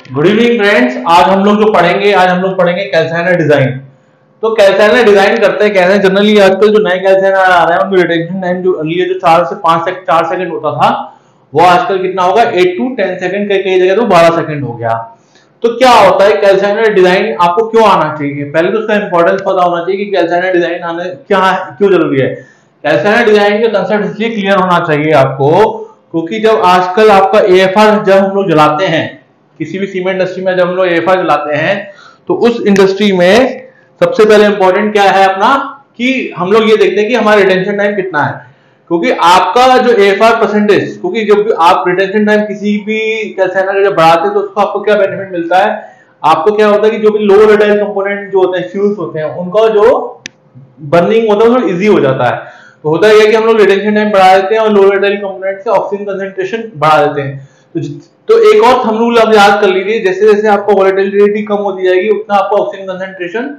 Good evening friends. आज हम लोग पढ़ेंगे कैल्साइनर डिजाइन। तो कैल्साइनर डिजाइन करते हैं कैसे। जनरली आजकल जो नए कैल्साइनर आ रहे हैं उनमें रिटेंशन टाइम जो अर्लियर जो 4 से 4 सेकंड होता था वो आजकल कितना होगा 8 to 10 सेकंड, कई जगह तो 12 सेकंड हो गया। तो क्या होता है कैल्साइनर डिजाइन आपको क्यों आना चाहिए, पहले तो उसका इंपॉर्टेंस पता होना चाहिए कि कैल्साइनर डिजाइन आने क्यों जरूरी है। कैल्साइनर डिजाइन का कंसेप्ट इसलिए क्लियर होना चाहिए आपको क्योंकि जब आजकल आपका एएफआर जब हम लोग जलाते हैं किसी भी सीमेंट इंडस्ट्री में, जब हम लोग एएफआर जलाते हैं तो उस इंडस्ट्री में सबसे पहले इंपॉर्टेंट क्या है अपना कि हम लोग ये देखते हैं कि हमारा रिटेंशन टाइम कितना है। क्योंकि आपका जो एएफआर परसेंटेज, क्योंकि जब आप रिटेंशन टाइम किसी भी कैल्साइनर जब बढ़ाते हैं तो उसको आपको क्या बेनिफिट मिलता है, आपको क्या होता है कि जो भी लो वोलेटाइल कंपोनेंट जो होते हैं, फ्यूल्स होते हैं, उनका जो बर्निंग होता है वो इजी हो जाता है। तो होता है कि हम लोग रिटेंशन टाइम बढ़ा देते हैं और लो वोलेटाइल कंपोनेंट से ऑक्सीजन कंसंट्रेशन बढ़ा देते हैं। तो एक और थंब रूल आप याद कर लीजिए, जैसे जैसे आपको वोलेटिलिटी कम होती जाएगी उतना आपको ऑक्सीजन कंसंट्रेशन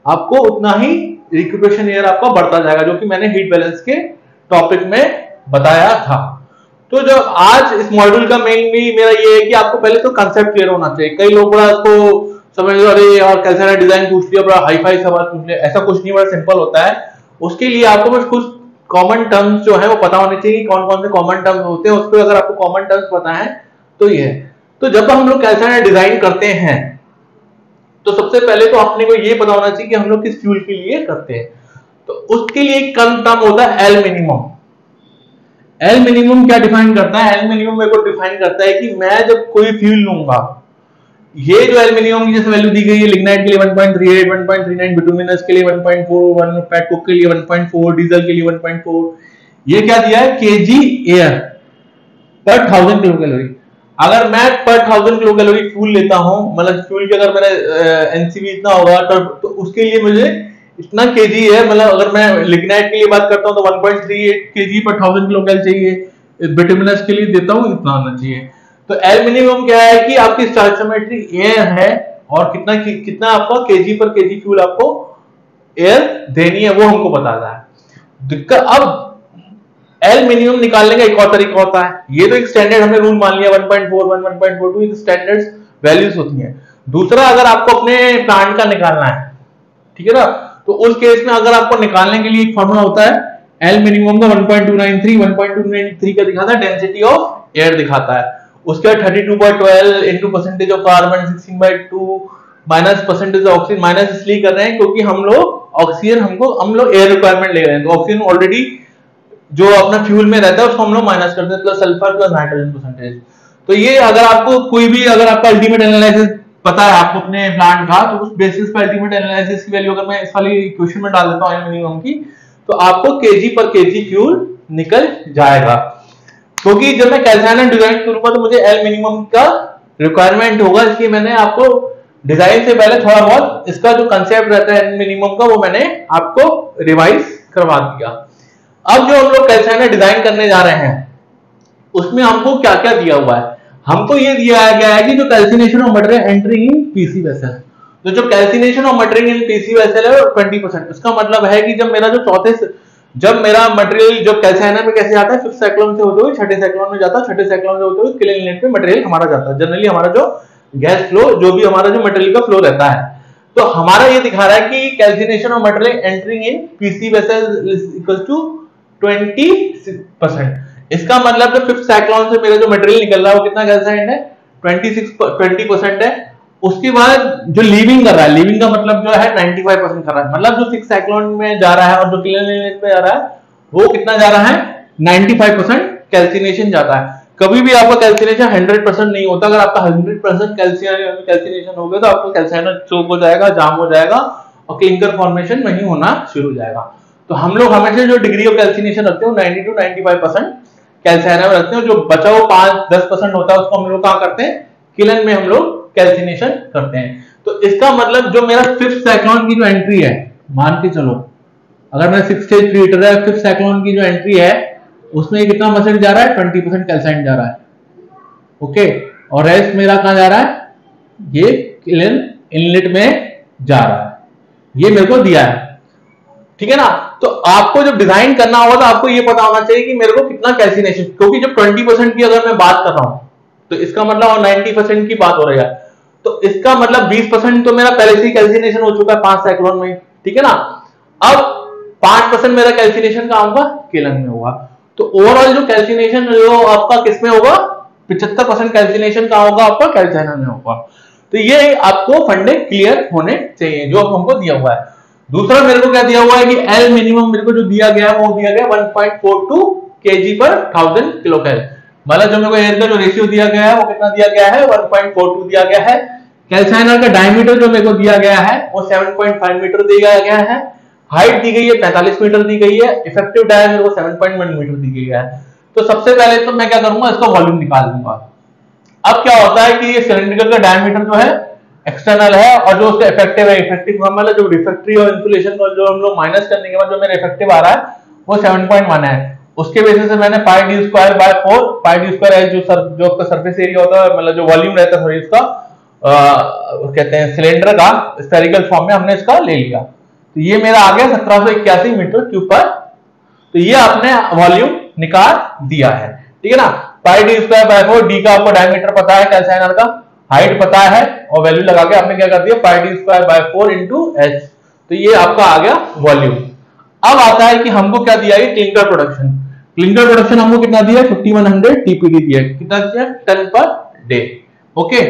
आपको उतना ही रिक्यूपरेशन एयर आपका बढ़ता जाएगा, जो कि मैंने हीट बैलेंस के टॉपिक में बताया था। तो जो आज इस मॉड्यूल का मेन भी मेरा ये है कि आपको पहले तो कांसेप्ट क्लियर होना चाहिए। कई लोग बड़ा इसको समझ लो, अरे यार कैल्साइनर डिजाइन पूछ लिया, बड़ा हाई फाई सवाल पूछ लिया। ऐसा कुछ नहीं, बड़ा सिंपल होता है। उसके लिए आपको बस कुछ कॉमन टर्म्स जो है वो पता होने चाहिए, कौन कौन से कॉमन टर्म्स होते हैं। उसको अगर आपको कॉमन टर्म्स पता है तो ये है। तो जब हम लोग कैल्साइनर डिजाइन करते हैं तो सबसे पहले तो अपने को ये पता होना चाहिए कि हम लोग किस फ्यूल के लिए करते हैं। तो उसके लिए एक टर्म होता है एल मिनिमम। एल मिनिमम क्या डिफाइन करता है? एल मिनिमम मेरे को डिफाइन करता है कि मैं जब कोई फ्यूल लूंगा, ये जो एल मिनिमम की जैसे वैल्यू दी गई है, लिग्नाइट के लिए 1.38, 1.39, बिटुमिनस के लिए 1.41, पेट कोक के लिए 1.4, डीजल के लिए 1.4, ये क्या दिया है केजी एयर पर 1000 किलो कैलोरी। अगर मैं पर 1000 किलो कैलोरी फ्यूल लेता हूं, मतलब फ्यूल के अगर मेरा एनसीवी इतना होगा तो उसके लिए मुझे इतना केजी है। मतलब अगर मैं लिग्नाइट के लिए बात करता हूं तो 1.38 केजी पर 1000 किलो कैल चाहिए, बिटुमिनस के लिए देता हूं इतना होना चाहिए। तो एल मिनिमम क्या है कि आपकी स्टोइकियोमेट्रिक एयर है और कितना आपका केजी पर केजी फ्यूल आपको एयर देनी है वो हमको बताता है। दिक्कत अब एल मिनिमम निकालने का एक और तरीका होता है। ये तो एक स्टैंडर्ड हमने रूल मान लिया 1.41, 1.42 एक स्टैंडर्ड वैल्यूज होती हैं। दूसरा, अगर आपको अपने प्लांट का निकालना है, ठीक है ना, तो उस केस में अगर आपको निकालने के लिए एक फॉर्मूला होता है एल मिनिमम का 1.293 का दिखाता है डेंसिटी ऑफ एयर दिखाता है। उसके बाद 32.12 into percentage of carbon 16/2 minus percentage of oxygen. Minus इसलिए कर रहे हैं क्योंकि हम लोग एयर रिक्वायरमेंट ले रहे हैं, तो ऑक्सीजन ऑलरेडी जो अपना फ्यूल में रहता है उसको हम लोग माइनस करते हैं, plus sulphur plus nitrogen percentage. तो ये अगर आपको कोई भी अगर आपका अल्टीमेट एनालिसिस पता है आपको अपने प्लांट का, तो उस बेसिस पर अल्टीमेट एनालिसिस की वैल्यू अगर मैं इस वाली क्वेश्चन में डाल देता हूं एल मिनिमम की, तो आपको केजी पर केजी फ्यूल निकल जाएगा। क्योंकि जब मैं कैल्साइनर डिजाइन करूंगा तो मुझे एल मिनिमम का रिक्वायरमेंट होगा, इसलिए मैंने आपको डिजाइन से पहले थोड़ा बहुत इसका जो कंसेप्ट रहता है एल मिनिमम का वो मैंने आपको रिवाइज करवा दिया। अब जो हम लोग कैल्साइनर डिजाइन करने जा रहे हैं उसमें हमको क्या क्या दिया हुआ है? हमको ये दिया गया है कि जो calcination of material entering in PC vessel, तो जो calcination of material in PC vessel है 20%। इसका मतलब है कि जब मेरा मटेरियल जब कैल्साइनर में कैसे आता है, फिफ्थ साइक्लोन से होते हुए छठे साइक्लोन में जाता है, छठे साइक्लोन से होते हुए क्लीन इनलेट में मटेरियल हमारा जाता है। जनरली हमारा जो गैस फ्लो, जो भी हमारा जो मटेरियल का फ्लो रहता है, तो हमारा ये दिखा रहा है कि calcination of material entering in PC vessel is equal to 20%। इसका मतलब जो फिफ्थ साइक्लोन से मेरा जो मटेरियल निकल रहा है वो कितना कैल्साइंड है? 20% है। उसके बाद जो लीविंग कर रहा है, लीविंग का मतलब जो है 95% कर रहा है। मतलब जो सिक्स साइक्लोन में जा रहा है और जो क्लीन इनलेट में जा रहा है वो कितना जा रहा है? 95% कैल्सिनेशन जाता है। कभी भी आपका कैल्सिनेशन 100% नहीं होता। अगर आपका 100% कैल्सिनेशन हो गया तो आपका कैल्साइनर चोक हो जाएगा, जाम हो जाएगा और क्लिंकर फॉर्मेशन वहीं होना शुरू हो जाएगा। तो हम लोग हमेशा जो डिग्री ऑफ कैल्सिनेशन रखते हैं 90 to 95% कैल्साइनर में रखते हैं। जो बचा हुआ 5-10% होता है उसको हम लोग कहाँ करते हैं? किलन में हम लोग कैल्सिनेशन करते हैं। तो इसका मतलब जो मेरा फिफ्थ साइक्लोन की जो एंट्री है, मान के चलो अगर मैं 6 स्टेज प्रीहीटर है, फिफ्थ साइक्लोन की जो एंट्री है उसमें कितना परसेंट जा रहा है? 20% कैल्साइन जा रहा है। ओके, और रेस्ट मेरा कहां जा रहा है? ये किलन इनलेट में जा रहा है। ये मेरे को दिया है, ठीक है ना। तो आपको जब डिजाइन करना होगा तो आपको ये पता होना चाहिए कि मेरे को कितना कैल्सिनेशन, क्योंकि जब 20% की अगर मैं बात कर रहा हूं तो इसका मतलब 90% की बात हो रही है। तो इसका मतलब 20% तो मेरा पहले से ही कैल्सिनेशन हो चुका है 5 साइक्लोन में, ठीक है ना। अब 5% मेरा कैल्सिनेशन कहां होगा, केलन में होगा। तो ओवरऑल जो कैल्सिनेशन जो आपका किसमें होगा, 75% कैल्सिनेशन कहां होगा, आपका कैल्साइनर में होगा। तो ये आपको फंडे क्लियर होने चाहिए जो हमको दिया हुआ है। दूसरा मेरे को क्या दिया हुआ है कि एल मिनिमम मेरे को जो दिया गया है वो दिया गया 1.42 kg पर 1000 किलोकैल। मतलब जो मेरे को एयर का जो रेशियो दिया गया है वो कितना दिया गया है, 1.42 दिया गया है। कैल्साइनर का डायमीटर जो मेरे को दिया गया है वो 7.5 मीटर दिया गया है। हाइट दी गई है 45 मीटर दी गई है। इफेक्टिव डायमीटर को 7.1 मीटर दी गई है। तो सबसे पहले तो मैं क्या करूंगा, इसका वॉल्यूम निकाल दूंगा। अब क्या होता है कि ये सिलेंडर का डायमीटर जो है एक्सटर्नल है और जो उसका इफेक्टिव है, इफेक्टिव मतलब जो रिफ्रैक्टरी और इंसुलेशन को जो हम लोग माइनस करने के बाद जो मेरा इफेक्टिव आ रहा है वो 7.1 है। उसके बेसिस से मैंने pi D square by 4, pi D square है जो आपका सरफेस एरिया होता है, मतलब जो वॉल्यूम रहता है सॉरी इसका कहते हैं सिलेंडर का स्फेरिकल फॉर्म में हमने इसका ले लिया। तो ये मेरा आ गया 1781 मीटर क्यूब पर। तो ये आपने वॉल्यूम निकाल दिया है, ठीक है ना। पाई डी स्क्वायर बाय 4, डी का आपको डायमीटर पता है कैल्साइनर का, हाइट पता है और वैल्यू लगा के आपने क्या कर दिया, pi D square by 4 into H. तो ये आपका आ गया वॉल्यूम। अब आता है कि हमको क्या दिया है, क्लिंकर प्रोडक्शन। क्लिंकर प्रोडक्शन हमको कितना दिया, 5100 टीपीडी दिया, कितना दिया, टन पर डे। ओके,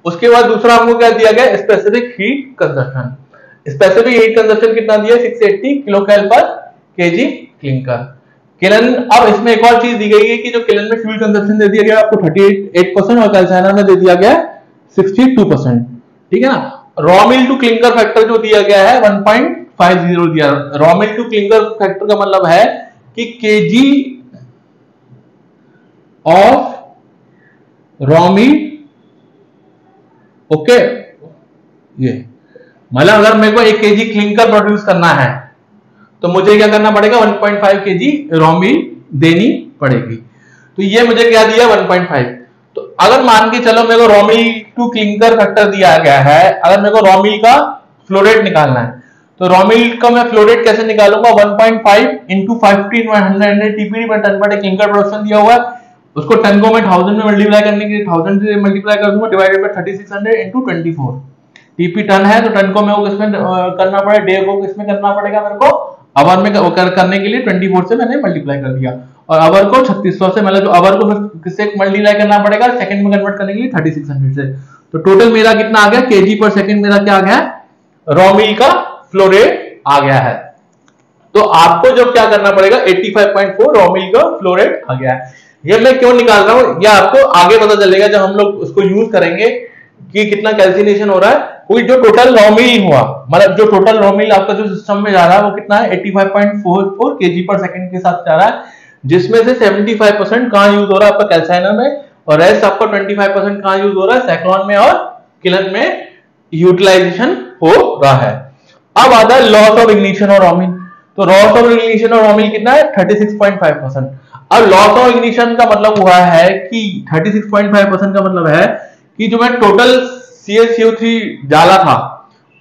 उसके बाद दूसरा हमको क्या दिया गया, specific heat consumption. Specific heat consumption कितना दिया, 680 किलोकैल पर केजी क्लिंकर। किलन, अब इसमें एक और चीज दी गई है कि जो किलन में फ्यूल कंजप्शन दे दिया गया आपको 38% और कैल्साइनर में दे दिया गया 62%, ठीक है ना। Raw mill to clinker factor जो दिया गया है 1.50 दिया। Raw mill to clinker factor का मतलब है कि kg of raw mill, okay, ये मतलब अगर मेरे को 1 केजी क्लिंकर प्रोड्यूस करना है तो मुझे क्या करना पड़ेगा, 1.5 केजी रॉ मिल देनी पड़ेगी। तो ये मुझे क्या दिया, 1.5। तो अगर मान के चलो मेरे को raw mill to clinker factor दिया गया है, अगर मेरे को रॉ मिल का फ्लो रेट निकालना है तो रॉ मिल का मैं फ्लो रेट कैसे निकालूंगा, 1.5 इंटू 1500 टीपीडी पर टन पर क्लिंकर प्रोडक्शन दिया हुआ है, उसको टन को मैं 1000 में मल्टीप्लाई करने के लिए 1000 से मल्टीप्लाई कर दूंगा, divided by 3600 into 24। TP ton है तो टन को मेरे को किसमें करना पड़ेगा, डे को किसमें करना पड़ेगा, मेरे को आवर में करने के लिए 24 से मैंने मल्टीप्लाई कर दिया, और आवर को 3600 से, मतलब जो आवर को किससे मल्टीप्लाई करना पड़ेगा, सेकंड में कन्वर्ट करने के लिए 3600 से। तो टोटल मेरा कितना आ गया, केजी पर सेकंड मेरा क्या आ गया, रॉ मिल का फ्लो रेट आ गया है। तो आपको जब क्या करना पड़ेगा, 85.4 रॉ मिल का फ्लो रेट आ गया है। ये मैं क्यों निकाल रहा हूं, यह आपको आगे पता चलेगा जब हम लोग उसको यूज करेंगे कि कितना कैल्सिनेशन हो रहा है। कोई जो टोटल रॉ मिल हुआ, मतलब जो टोटल रॉ मिल आपका जो सिस्टम में जा रहा है वो कितना है, 85.44 केजी पर सेकंड के साथ जा रहा है, जिसमें से 75% कहां यूज हो रहा है, आपका कैल्साइनर में, और रेस्ट आपका 25% कहां यूज हो रहा है, साइक्लोन में और किलन में यूटिलाइजेशन हो रहा है। अब आता है लॉस ऑफ इग्निशन और रॉ मिल। तो लॉस ऑफ इग्निशन और रॉ मिल कितना है, 36.5%। अब लॉस ऑफ इग्निशन का मतलब हुआ है कि 36.5% का मतलब है कि जो मैं टोटल CaCO3 डाला था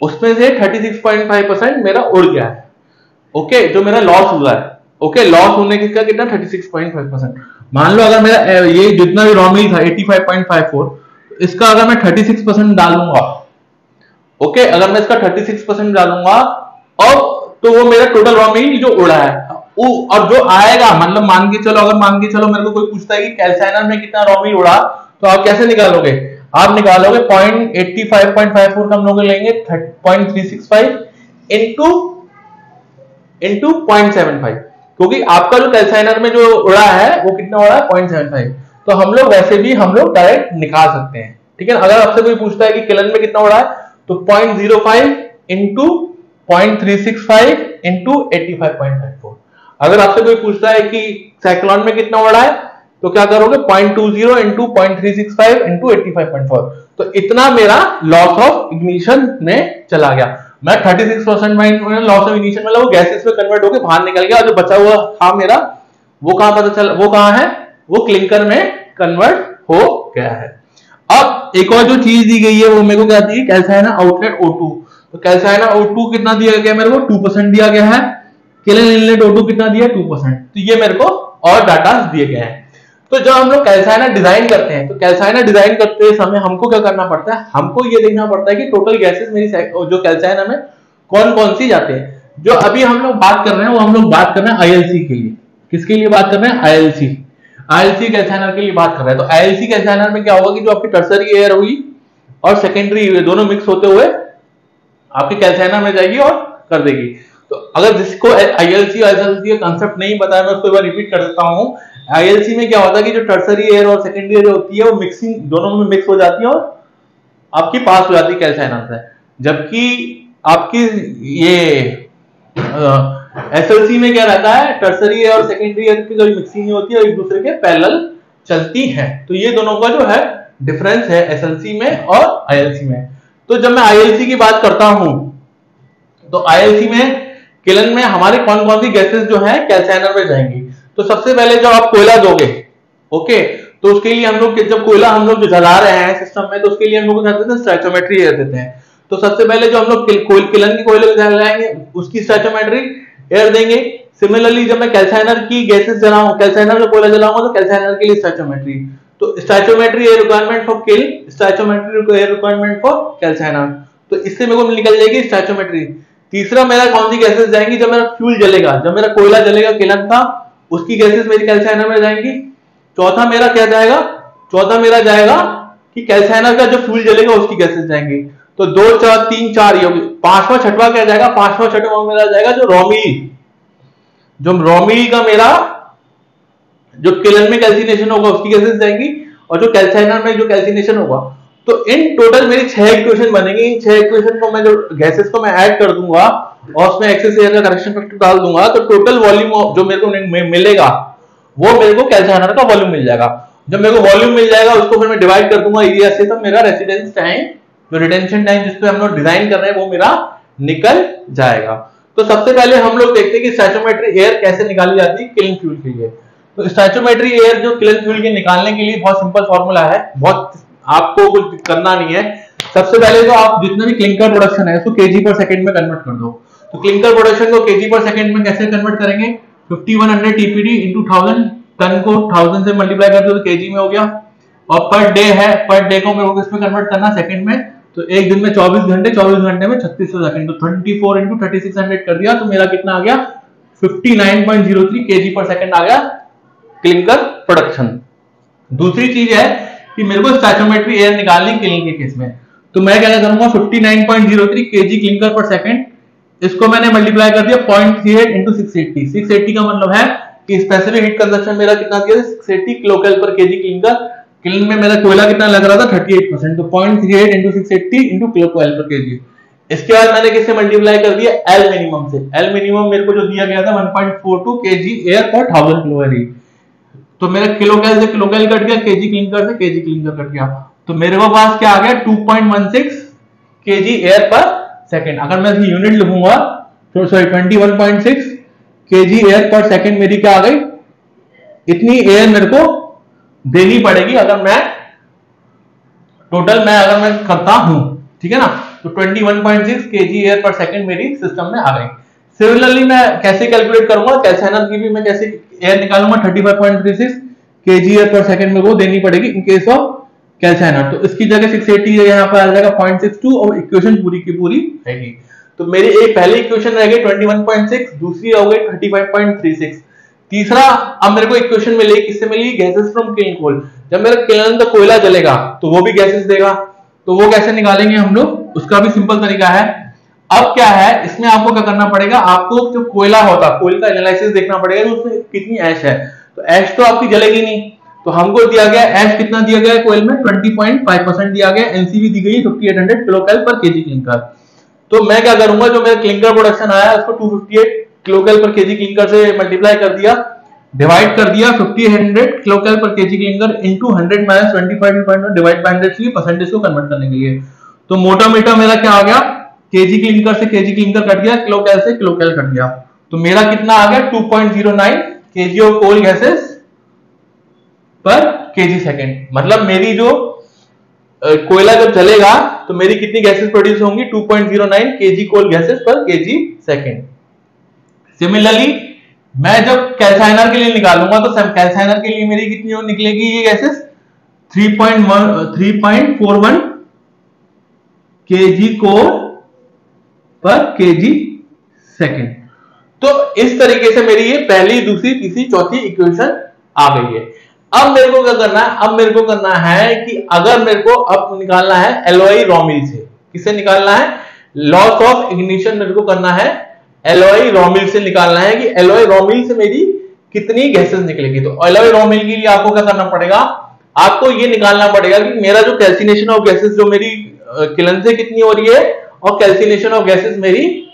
उसमें से 36.5% मेरा उड़ गया है। ओके, जो मेरा लॉस हुआ है, ओके, लॉस होने का कितना, 36.5%। मान लो अगर मेरा ये जितना भी रॉ मिल था 85.54, इसका अगर मैं 36% डालूंगा, ओके, अगर मैं इसका 36% डालूंगा और तो वो मेरा टोटल रॉ मिल जो उड़ा है, और जो आएगा, मतलब मान के चलो, अगर मान के चलो मेरे को कोई पूछता है कि कैल्साइनर में कितना रॉ मिल उड़ा, तो आप कैसे निकालोगे, आप निकालोगे 85.54 का हम लोग लेंगे 0.365 इंटू 0.75, क्योंकि आपका जो कैल्साइनर में जो उड़ा है वो कितना उड़ा है, 0.75। तो हम लोग वैसे भी हम लोग डायरेक्ट निकाल सकते हैं, ठीक है। अगर आपसे कोई पूछता है कि किलन में कितना उड़ा है तो 0.05 इंटू 0.365 इंटू 85.54। अगर आपसे कोई पूछता है कि साइक्लोन में कितना उड़ा है तो क्या करोगे, 0.20 इंटू 0.365 इंटू 85.4। तो इतना मेरा लॉस ऑफ इग्निशन में चला गया। मैं 36% में लॉस ऑफ इग्निशन मतलब वो गैसेस में कन्वर्ट होकर बाहर निकल गया, और जो बचा हुआ था मेरा वो कहां पता चला, वो कहां है, वो क्लिंकर में कन्वर्ट हो गया है। अब एक और जो चीज दी गई है वो मेरे को क्या दी है, कैल्साइनर आउटलेट O2। तो कैल्साइनर O2 कितना दिया गया मेरे को, 2% दिया गया है। किलन इनलेट O2 कितना दिया, 2%। तो ये मेरे को और डाटा दिए गए हैं। तो जब हम लोग कैल्साइनर डिजाइन करते हैं, तो कैल्साइनर डिजाइन करते समय हमको क्या करना पड़ता है, हमको ये देखना पड़ता है कि टोटल गैसेस मेरी जो कैल्साइनर में कौन कौन सी जाते हैं। जो अभी हम लोग बात कर रहे हैं वो हम लोग बात कर रहे हैं आईएलसी के लिए। किसके लिए बात कर रहे हैं? आईएलसी। आईएलसी कैल्साइनर के लिए बात कर रहे हैं। तो आईएलसी कैल्साइनर में क्या होगा कि जो आपकी टर्सरी एयर हुई और सेकेंडरी एयर दोनों मिक्स होते हुए आपके कैल्साइनर में जाएगी और कर देगी। तो अगर जिसको आईएलसी आईएलसी का कांसेप्ट नहीं पता है, मैं उसको एक बार रिपीट कर देता हूं। आईएलसी में क्या होता है कि जो टर्सरी एयर और सेकेंडरी एयर होती है वो मिक्सिंग दोनों में मिक्स हो जाती है और आपकी पास हो जाती है कैल्साइनर से। जबकि आपकी ये एसएलसी में क्या रहता है, टर्सरी एयर और सेकेंडरी एयर की जो मिक्सिंग होती है एक दूसरे के पैरेलल चलती है। तो ये दोनों का जो है डिफरेंस है एसएलसी में और आईएलसी में। तो जब मैं आईएलसी की बात करता हूं तो आईएलसी में किलन में हमारे कौन कौन सी गैसेस जो है कैल्साइनर में जाएंगी। तो सबसे पहले जब आप कोयला दोगे, ओके, तो उसके लिए हम लोग जब कोयला हम लोग जला रहे हैं सिस्टम में, तो उसके लिए हम लोग क्या देते हैं, स्टैचोमेट्री एयर देते हैं। तो सबसे पहले जो हम लोग किलन की कोयले जलाएंगे उसकी स्टैचोमेट्री एयर देंगे। सिमिलरली जब मैं कैल्साइनर की गैसेस जलाऊं, कैल्साइनर में कोयला जलाऊंगा तो कैल्साइनर के लिए स्टैचोमेट्री। तो stoichiometry air requirement for kiln, stoichiometry air requirement for calciner. तो इससे मेरे को निकल जाएगी स्टैचोमेट्री। तीसरा मेरा कौन सी गैसेस जाएंगी, जब मेरा फ्यूल जलेगा, जब मेरा कोयला जलेगा किलन का, उसकी गैसेस मेरी कैल्साइनर में जाएंगी। चौथा मेरा क्या जाएगा, चौथा मेरा जाएगा कि कैल्साइनर का जो फ्यूल जलेगा उसकी गैसेस जाएंगी। तो 2 4 3 4 ये होगी। पांचवा छठवा क्या जाएगा, पांचवा छठवा मेरा जाएगा जो रॉमिली का मेरा जो किलन में कैल्सिनेशन होगा उसकी गैसेस जाएंगी और जो कैल्साइनर में जो कैल्सिनेशन होगा। तो इन टोटल मेरी 6 इक्वेशन बनेंगी। इन 6 इक्वेशन को मैं जो गैसेस को मैं ऐड कर दूंगा और उसमें एक्सेस एयर का करेक्शन फैक्टर डाल दूंगा, तो टोटल वॉल्यूम जो मेरे को मिलेगा वो मेरे को कैल्साइनर का वॉल्यूम मिल जाएगा। जब मेरे को वॉल्यूम मिल जाएगा उसको फिर मैं डिवाइड कर दूंगा एरिया से, तो मेरा रेसिडेंस टाइम जो रिटेंशन टाइम जिसपे हम लोग डिजाइन कर रहे हैं वो मेरा निकल जाएगा। तो सबसे पहले हम लोग देखते हैं कि स्टैचोमेट्री एयर कैसे निकाली जाती है किलन फ्यूल के लिए। तो स्टैचोमेट्री एयर जो किलन फ्यूल के निकालने के लिए बहुत सिंपल फॉर्मूला है, बहुत आपको कुछ करना नहीं है। सबसे पहले तो आप जितना भी क्लिंकर प्रोडक्शन है उसको केजी पर सेकंड में कन्वर्ट कर दो। तो क्लिंकर प्रोडक्शन को केजी पर सेकंड में कैसे कन्वर्ट करेंगे, 5100 टीपीडी इंटू 1000, टन को 1000 से मल्टीप्लाई कर दो तो केजी में हो गया। और पर डे है, पर डे को मेरे को किसमें कन्वर्ट करना, सेकंड में। तो एक दिन में 24 घंटे, 24 घंटे में 3600 सेकंड, तो 24 इंटू 3600 कर दिया तो मेरा कितना आ गया, 59.03 केजी पर सेकंड आ गया क्लिंकर प्रोडक्शन। दूसरी चीज है कि मेरे को स्टैचोमेट्री एयर निकालनी किलन के केस में, तो मैं क्या करूंगा 59.03 केजी क्लिंकर पर सेकंड, इसको मैंने मल्टीप्लाई कर दिया 0.38 इंटू 680। 680 का मतलब है कि स्पेसिफिक हीट कंजप्शन मेरा कितना दिया, 680 किलोकैल पर केजी क्लिंकर। किलन में मेरा कोयला कितना लग रहा था, 38%, तो 0.38 इंटू 680 इंटू किलोकैल पर केजी। इसके बाद मैंने किससे मल्टीप्लाई कर दिया, एल मिनिमम से। एल मिनिमम मेरे को जो दिया गया था 1.42 केजी एयर पर 1000 किलोकैलोरी। तो मेरा किलोकैल से किलोकैल कट गया, केजी क्लिंकर से केजी क्लिंकर कट गया, तो मेरे को पास क्या आ गया 2.16 केजी एयर पर सेकंड। अगर मैं इसकी यूनिट लिखूंगा तो सॉरी 21.6 केजी एयर पर सेकंड मेरी क्या आ गई, इतनी एयर मेरे को देनी पड़ेगी अगर मैं टोटल अगर मैं करता हूं, ठीक है ना। तो 21.6 केजी एयर पर सेकंड मेरी सिस्टम में आ गई। सिमिलरली मैं कैसे कैलकुलेट करूंगा, कैल्साइनर की भी मैं कैसे एयर निकालूंगा, 35.36 केजी एयर पर सेकंड मेरे को देनी पड़ेगी इन केस ऑफ कैल्साइनर। तो इसकी जगह 680 यहाँ पर आ जाएगा 0.62 और इक्वेशन पूरी की पूरी रहेगी। तो मेरी एक पहली इक्वेशन रह गई 21.6, दूसरी हो गई 35.36। तीसरा अब मेरे को इक्वेशन मिलेगी, किससे मिली, गैसेस फ्रॉम किलन कोल। जब मेरा किलन का कोयला जलेगा तो वो भी गैसेस देगा, तो वो कैसे निकालेंगे हम लोग, उसका भी सिंपल तरीका है। अब क्या है, इसमें आपको क्या करना पड़ेगा, आपको जो कोयला होता है कोयले का एनालिसिस देखना पड़ेगा कि उसमें कितनी ऐश है। तो ऐश तो आपकी जलेगी नहीं, तो हमको दिया गया ऐश कितना दिया गया कोयल में 20.5% दिया गया, एनसीवी दी गई 5800 किलोकैल पर केजी क्लिंकर। तो मैं क्या करूंगा, जो मेरा क्लिंकर प्रोडक्शन आया उसको 258 किलोकैल पर केजी क्लिंकर से मल्टीप्लाई कर दिया, डिवाइड कर दिया 5800 किलोकैल पर KG clinker into 100 minus 25 divide by 100 के परसेंटेज को कन्वर्ट करने के लिए। तो मोटा मोटा मेरा क्या आ गया, केजी क्लिंकर से केजी क्लिंकर कट गया, किलोकैल से किलोकैल कट गया, तो मेरा कितना आ गया 2.09 केजी ऑफ कोल गैसेस पर केजी सेकंड। मतलब मेरी जो कोयला जब जलेगा तो मेरी कितनी गैसेस प्रोड्यूस होंगी, 2.09 केजी कोल गैसेस पर केजी सेकंड। सिमिलरली मैं जब कैल्साइनर के लिए निकालूंगा तो कैल्साइनर के लिए मेरी कितनी निकलेगी ये गैसेस 3.41 kg कोर पर kg सेकेंड। तो इस तरीके से मेरी ये पहली, दूसरी, तीसरी, चौथी इक्वेशन आ गई है। अब मेरे को क्या करना है, अब मेरे को करना है कि अगर मेरे को अब निकालना है एलओआई रॉमिल से, किससे निकालना है, लॉस ऑफ इग्निशन मेरे को करना है एलओआई रॉमिल से निकालना है कि एलओआई रॉमिल से मेरी कितनी गैसेस निकलेगी। तो एलओआई रॉमिल के लिए आपको क्या करना पड़ेगा, आपको ये निकालना पड़ेगा कि मेरा जो कैल्सिनेशन ऑफ गैसेस जो मेरी किलन से कितनी हो रही है और कैल्सिनेशन ऑफ गैसेस मेरी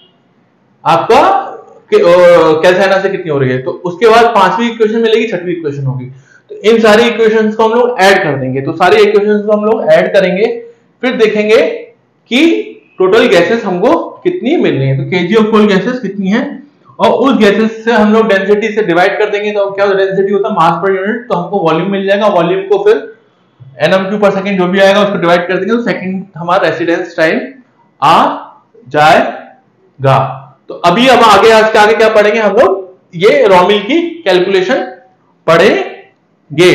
आपका कैल्साइनर से कितनी हो रही है। तो उसके बाद पांचवी इक्वेशन मिलेगी, छठवीं इक्वेशन होगी। तो इन सारी इक्वेशंस को हम लोग ऐड कर देंगे। तो सारी इक्वेशंस को हम लोग ऐड करेंगे, फिर देखेंगे कि टोटल गैसेस हमको कितनी मिल रही है। तो केजी ऑफ कुल गैसेस कितनी है, और उस गैसेस से हम लोग डेंसिटी से डिवाइड कर देंगे। तो क्या डेंसिटी होता है, मास पर यूनिट। तो हमको वॉल्यूम मिल जाएगा, वॉल्यूम को फिर nm³ पर सेकंड जो भी आएगा उसको डिवाइड कर देंगे, तो सेकंड हमारा रेसिडेंस टाइम आ जाएगा। तो अभी अब आगे आज के आगे क्या पढ़ेंगे हम लोग, ये रॉमिल की कैलकुलेशन पढ़ेंगे।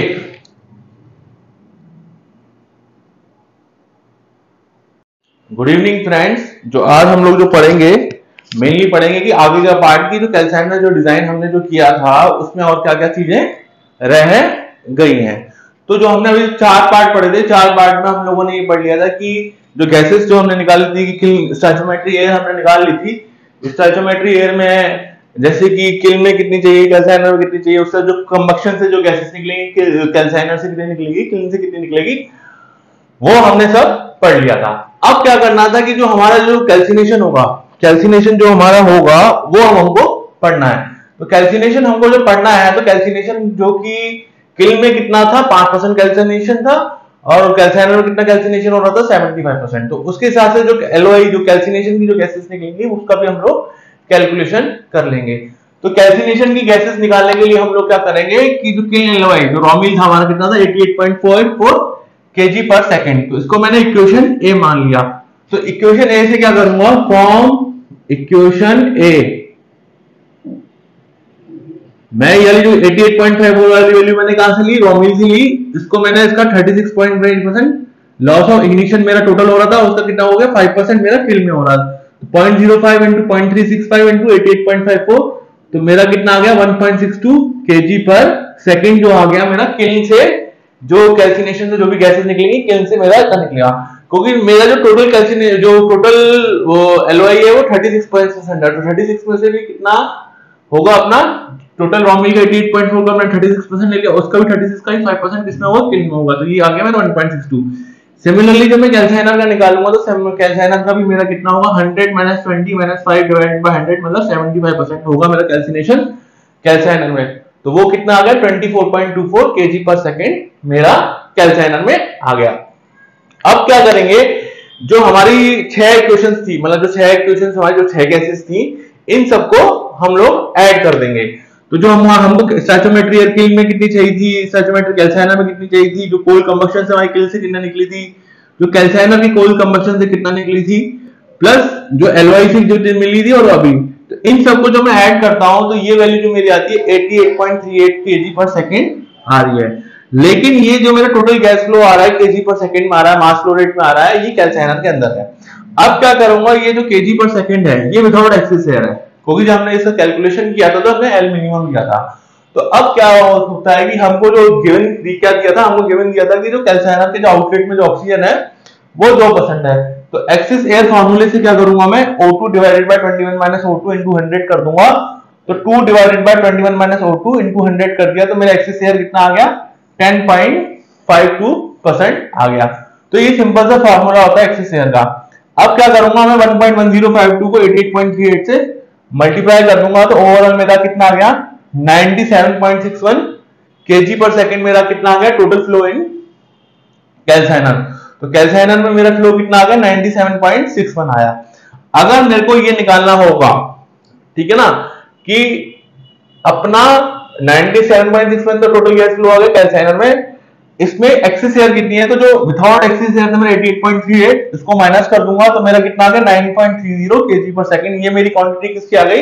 गुड इवनिंग फ्रेंड्स, जो आज हम लोग जो पढ़ेंगे मेनली पढ़ेंगे कि आगे का पार्ट की जो कैल्साइनर जो डिजाइन हमने जो किया था उसमें और क्या क्या चीजें रह गई हैं। तो जो हमने अभी 4 पार्ट पढ़े थे, 4 पार्ट में हम लोगों ने ये पढ़ लिया था कि जो गैसेस जो हमने निकाली थी कि स्टोइचियोमेट्रिक एयर हमने निकाल ली थी। स्टोइचियोमेट्रिक एयर में जैसे कि किल में कितनी चाहिए, कैल्साइनर में कितनी चाहिए, उससे जो कंबक्शन से जो गैसेस निकलेंगी, कैल्साइनर से कितनी निकलेगी, किल से कितनी निकलेगी, वो हमने सब पढ़ लिया था। अब क्या करना था कि जो हमारा जो कैल्सिनेशन होगा, कैल्सिनेशन जो हमारा होगा वो हमको पढ़ना है। तो कैल्सिनेशन हमको जो पढ़ना है, तो कैल्सिनेशन जो कि किल में कितना था 5% कैल्सिनेशन था और कैल्साइनर में कितना कैल्सिनेशन हो रहा था 75%। तो उसके हिसाब से जो एलओआई जो कैल्सिनेशन की जो गैसेस निकलेंगी उसका भी हम लोग कैलकुलेशन कर लेंगे। तो कैल्सिनेशन की गैसेस निकालने के लिए हम लोग क्या करेंगे कि जो किल एलओआई जो रॉमिल था हमारा कितना था 88.44 kg पर सेकेंड। तो इसको मैंने इक्वेशन ए मान लिया। तो इक्वेशन ए से क्या करूंगा, फ्रॉम इक्वेशन ए मैं ये जो 88.54 वाली वैल्यू मैंने कहां से ली, रॉमिल से ली। इसको मैंने इसका 36.8% लॉस ऑफ इग्निशन मेरा टोटल हो रहा था, उसका कितना हो गया 5% मेरा किल में हो रहा था। 0.05 into 0.365 into 88.54, तो मेरा कितना आ गया 1.62 kg पर सेकेंड जो आ गया मेरा किल से। जो कैल्सिनेशन से जो भी गैसेस निकलेंगी किल से मेरा इतना निकलेगा, क्योंकि मेरा जो टोटल कैल्सिनेशन जो टोटल वो एलओआई है वो 36% है। तो 36 में से भी कितना होगा अपना टोटल रॉमिल का 88.4 का मैंने 36% ले लिया, उसका भी 36 का ही 5% किसमें होगा, किल में होगा। तो ये आ गया मेरा 1.62। सिमिलरली जब मैं कैल्साइनर का निकालूंगा तो कैल्साइनर का भी मेरा कितना होगा 100 - 20 - 5 डिवाइडेड बाय 100 मतलब 75% होगा मेरा कैल्सिनेशन कैल्साइनर में। तो वो कितना आ गया 24.24 kg पर सेकेंड मेरा कैल्साइनर में आ गया। अब क्या करेंगे, जो हमारी 6 इक्वेशंस थी, मतलब जो 6 इक्वेशंस हमारी जो 6 गैसेस थी, इन सबको हम लोग ऐड कर देंगे। तो जो हमको स्टोइचियोमेट्रिक एयर किल में कितनी चाहिए थी, स्टोइचियोमेट्रिक कैल्साइनर में कितनी चाहिए थी, जो कोल कंबक्शन से हमारी किल से कितना निकली थी, जो कैल्साइनर की कोल कंबक्शन से कितना निकली थी, प्लस जो एलओआई से जो मिली थी और अभी, तो इन सबको जो मैं ऐड करता हूं तो ये वैल्यू जो मेरी आती है 88.38 kg पर सेकेंड आ रही है। लेकिन ये जो मेरा टोटल गैस फ्लो आ रहा है kg पर सेकेंड में आ रहा है, मास फ्लो रेट में आ रहा है, ये कैल्साइनर के अंदर है। अब क्या करूंगा, ये जो kg पर सेकेंड है ये विदाउट एक्सिस एयर है, क्योंकि जब हमने इसका कैलकुलेशन किया था तो हमने एल मिनिमम लिया था। तो अब क्या होता है कि हमको जो गिवन क्या दिया था, हमको गिवन दिया था कि जो कैल्साइनर के जो आउटलेट में जो ऑक्सीजन है वो 2% है। तो एक्सिस एयर फार्मूले से क्या करूंगा मैं, O2 divided by 21 - O2 into 100 कर दूंगा। तो 2 डिवाइडेड बाय 21 - O2 into 100 कर दिया, तो मेरा एक्सिस एयर कितना आ गया 10.52% आ गया। तो ये सिंपल सा फार्मूला होता है एक्सिस एयर का। अब क्या करूंगा मैं 1.1052 को 88.38 से मल्टीप्लाई कर दूंगा, तो ओवरऑल मेरा कितना आ गया 97.61 kg पर सेकेंड मेरा कितना आ गया टोटल फ्लो इन कैल्साइनर। तो कैल्साइनर में मेरा फ्लो कितना आ गया 97.61 आया। अगर मेरे को ये निकालना होगा, ठीक है ना, कि अपना 97.61 तो टोटल गैस फ्लो आ गया कैल्साइनर में, इसमें एक्सिस एयर कितनी है, तो जो विदाउट एक्सिस एयर मेरा 88.38 इसको माइनस कर दूंगा तो मेरा कितना आ गया 9.30 kg पर सेकेंड। ये मेरी क्वांटिटी किसकी आ गई,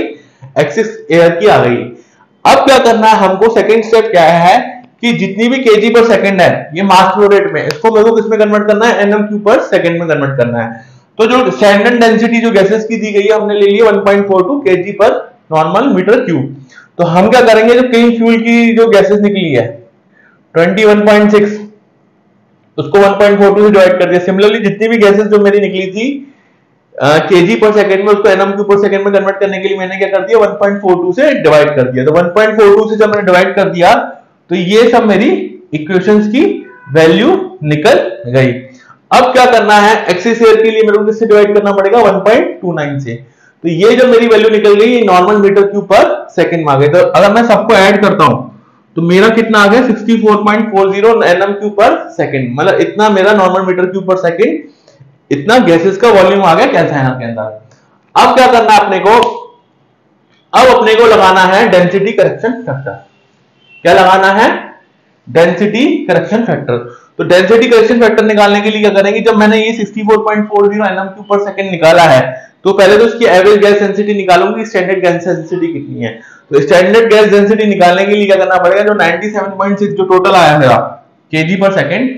एक्सिस एयर की आ गई। अब क्या करना है हमको, सेकंड स्टेप क्या है कि जितनी भी केजी पर सेकंड है ये मास फ्लो रेट में, इसको मेरे को किसमें कन्वर्ट करना है, एनएम क्यूब पर सेकंड में कन्वर्ट करना है। तो जो स्टैंडर्ड डेंसिटी जो गैसेस की दी गई है हमने ले ली 1.42 केजी पर नॉर्मल मीटर क्यूब। तो हम क्या करेंगे, जो क्लीन फ्यूल की जो गैसेस निकली है 21.6, उसको 1.42 से डिवाइड कर दिया। सिमिलरली जितनी भी गैसेस जो मेरी निकली थी केजी पर सेकंड में, उसको एनएम क्यूब पर सेकंड में कन्वर्ट करने के लिए मैंने क्या कर दिया, 1.42 से डिवाइड कर दिया। तो 1.42 से जब मैंने डिवाइड कर दिया तो ये सब मेरी इक्वेशंस की वैल्यू निकल गई। अब क्या करना है, एक्सिस एयर के लिए मेरे को किससे डिवाइड करना पड़ेगा, 1.29 से। तो ये जो मेरी वैल्यू निकल गई नॉर्मल मीटर क्यूब पर सेकंड में आ गई। तो अगर मैं सबको ऐड करता हूं तो मेरा कितना आ गया, 64.40 एनएम क्यूब पर सेकंड, मतलब इतना मेरा नॉर्मल मीटर क्यूब पर सेकंड, इतना गैसेस का वॉल्यूम आ गया कैल्साइनर के अंदर। अब क्या करना है अपने को, अब अपने को लगाना है डेंसिटी करेक्शन फैक्टर। क्या लगाना है, डेंसिटी करेक्शन फैक्टर। तो डेंसिटी करेक्शन फैक्टर निकालने के लिए क्या करेंगे, जब मैंने ये 64.40 एनएम क्यूब पर सेकंड निकाला है तो पहले तो इसकी एवरेज गैस डेंसिटी निकालूंगी, स्टैंडर्ड गैस डेंसिटी कितनी है। तो स्टैंडर्ड गैस डेंसिटी निकालने के लिए क्या करना पड़ेगा, जो 97.6 जो टोटल आया मेरा केजी पर सेकंड,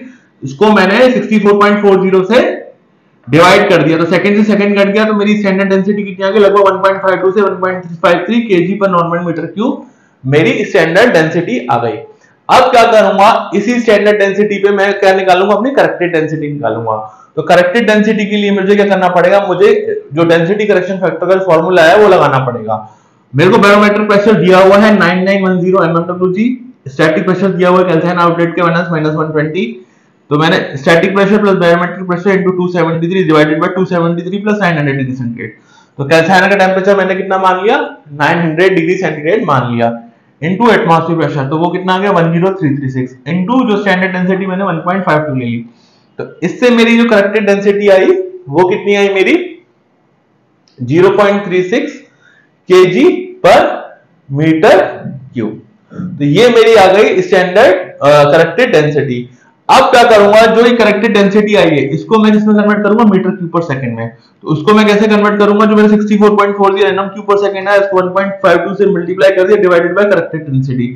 इसको मैंने 64.40 से डिवाइड कर दिया। तो सेकंड से सेकंड कट गया तो मेरी स्टैंडर्ड डेंसिटी कितनी आ गई, लगभग 1.52 से 1.53 केजी पर नॉर्मल मीटर क्यूब मेरी स्टैंडर्ड डेंसिटी आ गई। अब क्या करूंगा, इसी स्टैंडर्ड डेंसिटी पे मैं क्या निकालूंगा, अपनी करेक्टेड डेंसिटी निकालूंगा। तो करेक्टेड डेंसिटी के लिए मुझे क्या करना पड़ेगा, मुझे जो डेंसिटी करेक्शन फैक्टर का फॉर्मूला है वो लगाना पड़ेगा। मेरे को बैरोमेट्रिक प्रेशर दिया हुआ है 9910 mmWg, स्टैटिक प्रेशर दिया हुआ है कैल्साइन आउटलेट के -120। तो मैंने static pressure plus barometric pressure into 273 divided by 273 plus 900 degree centigrade. तो कैल्साइनर का टेंपरेचर मैंने कितना मान लिया, 900 डिग्री सेंटीग्रेड मान लिया, इनटू एटमॉस्फेयर प्रेशर, तो वो कितना आ गया 10336, इनटू जो स्टैंडर्ड डेंसिटी मैंने 1.52 ले ली। तो इससे मेरी जो करेक्टेड डेंसिटी आई वो कितनी आई, मेरी 0.36 केजी पर मीटर क्यूब। तो ये मेरी आ गई स्टैंडर्ड करेक्टेड डेंसिटी। अब क्या करूंगा, जो ये करेक्टेड डेंसिटी आई है इसको मैं किसमें कन्वर्ट करूंगा, मीटर क्यूब पर सेकंड में। तो उसको मैं कैसे कन्वर्ट करूंगा, जो मेरे 64.40 एनएम क्यूब पर सेकंड है उसको 1.52 से मल्टीप्लाई कर दिया डिवाइडेड बाय करेक्टेड डेंसिटी,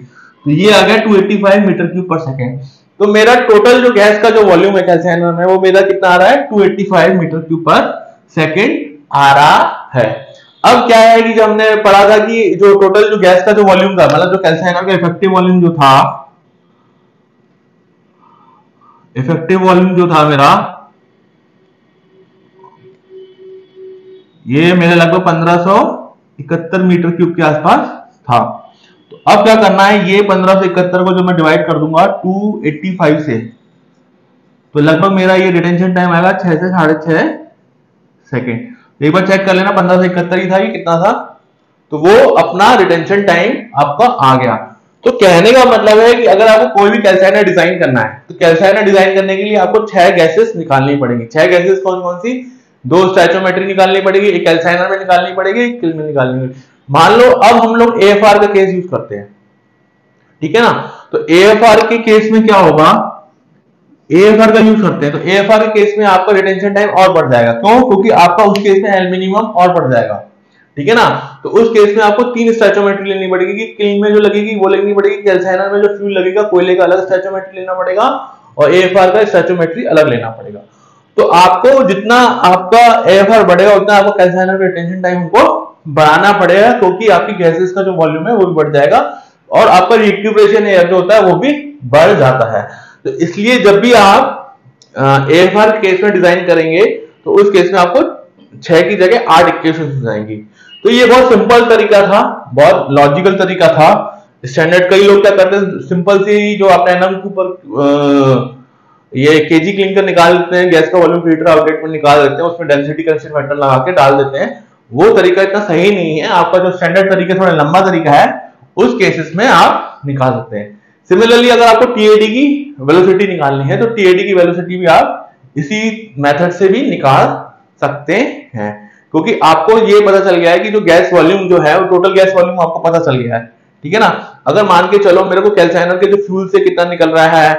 तो ये आ गया 285 मीटर क्यूब पर सेकंड। तो मेरा टोटल जो गैस का जो वॉल्यूम है कैल्साइनर में वो मेरा कितना आ रहा है, 285 मीटर क्यूब पर सेकंड आ रहा है। अब क्या है कि जब हमने पढ़ा था कि जो टोटल जो गैस का जो वॉल्यूम था, मतलब जो कैल्साइनर का इफेक्टिव वॉल्यूम जो था, इफेक्टिव वॉल्यूम जो था मेरा, ये मेरे लगभग 1571 मीटर क्यूब के आसपास था। तो अब क्या करना है, ये 1571 को जो मैं डिवाइड कर दूंगा 285 से, तो लगभग मेरा ये रिटेंशन टाइम आएगा 6 से 6.5 सेकेंड। एक बार चेक कर लेना, 1571 ही था, ये कितना था, तो वो अपना रिटेंशन टाइम आपका आ गया। तो कहने का मतलब है कि अगर आपको कोई भी कैल्साइनर डिजाइन करना है तो कैल्साइनर डिजाइन करने के लिए आपको 6 गैसेस निकालनी पड़ेगी। 6 गैसेस कौन कौन सी, 2 स्टोइचोमेट्री निकालनी पड़ेगी, एक कैल्साइनर में निकालनी पड़ेगी, एक किल में निकालनी पड़ेगी। मान लो अब हम लोग एएफआर का केस यूज करते हैं, ठीक है ना। तो एएफआर के केस में क्या होगा, एएफआर का यूज करते हैं तो एएफआर के केस में आपका रिटेंशन टाइम और बढ़ जाएगा। क्यों, क्योंकि आपका उस केस में एल मिनिमम और बढ़ जाएगा, ठीक है ना। तो उस केस में आपको 3 स्टोइचोमेट्री लेनी पड़ेगी, कि किल में जो लगेगी वो लेनी पड़ेगी, कैल्साइनर में जो फ्यूल लगेगा कोयले का अलग स्टोइचोमेट्री लेना पड़ेगा और एएफआर का स्टोइचोमेट्री अलग लेना पड़ेगा। तो आपको जितना आपका एएफआर बढ़ेगा उतना आपको कैल्साइनर का रिटेंशन टाइम को बढ़ाना पड़ेगा, क्योंकि आपकी गैसेस का जो वॉल्यूम है वो भी बढ़ जाएगा और आपका रिक्यूपरेशन एयर जो होता है वो भी बढ़ जाता है। तो इसलिए जब भी आप एएफआर केस में डिजाइन करेंगे तो उस केस में आपको 6 की जगह 8 इक्वेशंस हो जाएंगी। तो ये बहुत सिंपल तरीका था, बहुत लॉजिकल तरीका था। स्टैंडर्ड कई लोग क्या करते हैं, सिंपल से ही जो आपने एनएम के ऊपर ये केजी क्लिंकर निकाल देते हैं, गैस का वॉल्यूम फिल्टर आउटलेट में निकाल देते हैं, उसमें डेंसिटी करेक्शन फैक्टर लगा के डाल देते हैं। वो तरीका इतना सही नहीं है। आपका जो स्टैंडर्ड तरीका थोड़ा लंबा तरीका है, उस केसेस में आप निकाल सकते हैं। सिमिलरली अगर आपको टीएडी की वेलोसिटी निकालनी है तो टीएडी की वेलोसिटी भी आप इसी मेथड से भी निकाल सकते हैं, क्योंकि आपको ये पता चल गया है कि जो गैस वॉल्यूम जो है वो टोटल गैस वॉल्यूम आपको पता चल गया है, ठीक है ना। अगर मान के चलो मेरे को कैल्साइनर के जो फ्यूल से कितना निकल रहा है,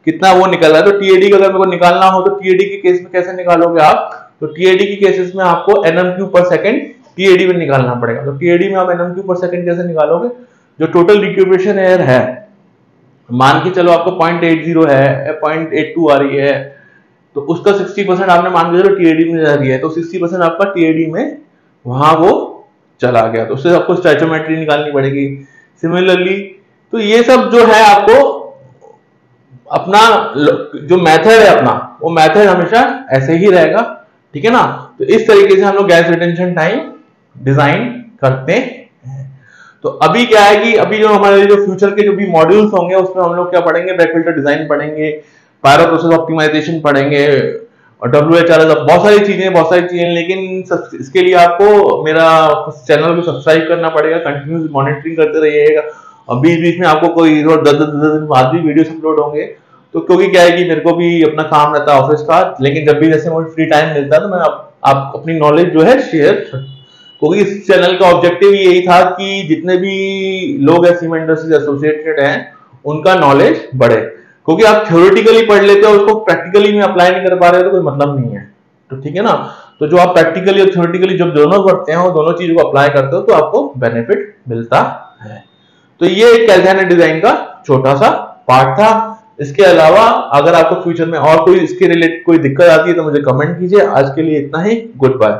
कितना वो निकल रहा है, तो टीएडी का अगर मेरे को निकालना हो तो टीएडी के केस में कैसे निकालोगे आप, तो टीएडी के केसेस में आपको एनएम क्यूब पर सेकंड टीएडी में निकालना पड़ेगा। तो टीएडी में आप एनएम क्यूब पर सेकंड कैसे निकालोगे, जो टोटल रिक्यूपरेशन एयर है, मान के चलो आपको 0.80 है, 0.82 आ रही है, तो उसका 60% आपने मान के चलो टीएडी में जा रही है, तो 60% आपका टीएडी में वहां वो चला गया, तो उससे आपको स्टैचोमेट्री निकालनी पड़ेगी। सिमिलरली तो ये सब जो है आपको अपना जो मेथड है अपना, वो मेथड हमेशा ऐसे ही रहेगा, ठीक है ना। तो इस तरीके से हम लोग गैस रिटेंशन टाइम डिजाइन करते हैं। तो अभी क्या है कि अभी जो हमारे जो फ्यूचर के जो भी मॉड्यूल्स होंगे उसमें हम लोग क्या पढ़ेंगे, बैक फिल्टर डिजाइन पढ़ेंगे, पायरो प्रोसेस ऑप्टिमाइजेशन पढ़ेंगे, और WHRS, बहुत सारी चीजें, लेकिन इसके लिए आपको मेरा चैनल को सब्सक्राइब करना पड़ेगा, कंटिन्यूस मॉनिटरिंग करते रहिएगा, और बीच बीच में आपको कोई 10 दिन बाद भी वीडियो अपलोड होंगे। तो क्योंकि क्या है कि मेरे को भी अपना काम रहता है ऑफिस का, लेकिन जब भी जैसे मुझे फ्री टाइम मिलता है तो मैं आप अपनी नॉलेज जो है शेयर, क्योंकि इस चैनल का ऑब्जेक्टिव यही था कि जितने भी लोग हैं सीमेंट इंडस्ट्री से एसोसिएटेड हैं उनका नॉलेज बढ़े, क्योंकि आप थ्योरेटिकली पढ़ लेते हो उसको प्रैक्टिकली में अप्लाई नहीं कर पा रहे हो तो कोई मतलब नहीं है, तो ठीक है ना। तो जो आप प्रैक्टिकली और थ्योरेटिकली जब दोनों पढ़ते हैं और दोनों चीजों को अप्लाई करते हो तो आपको बेनिफिट मिलता है। तो ये एक कैल्साइनर डिजाइन का छोटा सा पार्ट था। इसके अलावा अगर आपको फ्यूचर में और कोई इसके रिलेटेड कोई दिक्कत आती है तो मुझे कमेंट कीजिए। आज के लिए इतना ही, गुड बाय।